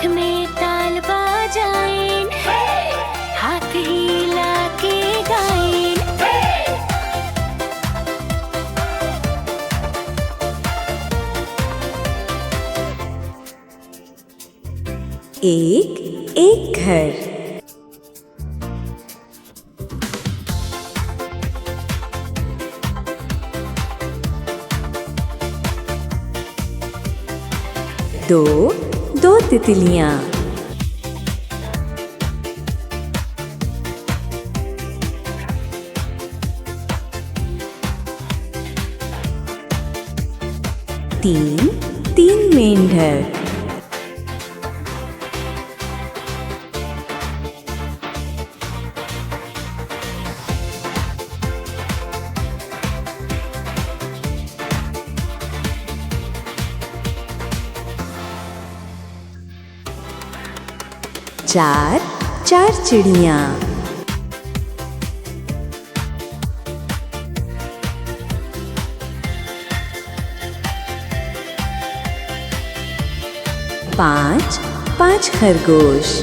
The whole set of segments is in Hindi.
साथ में ताल बजाएं, हाथ हिला के गाएं। एक एक घर। दो दो तितलियां। तीन तीन मेंढक। चार चार चिड़ियां। पांच पांच खरगोश।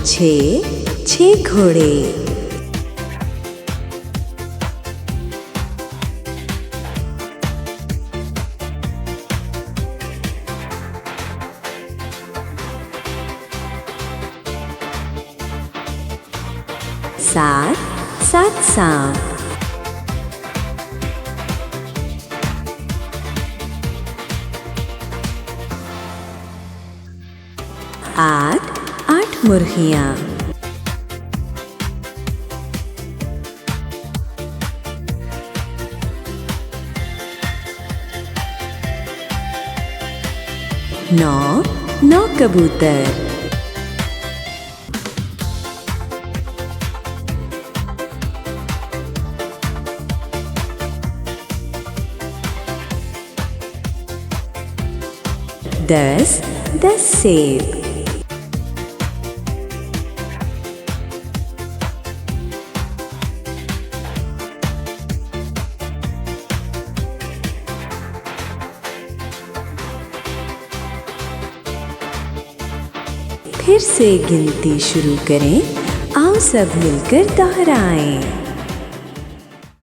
छह छह घोड़े। सात सात सांप। आठ आठ मुर्गियां। 9 कबूतर। 10 सेब। फिर से गिनती शुरू करें, आओ सब मिलकर दोहराएं।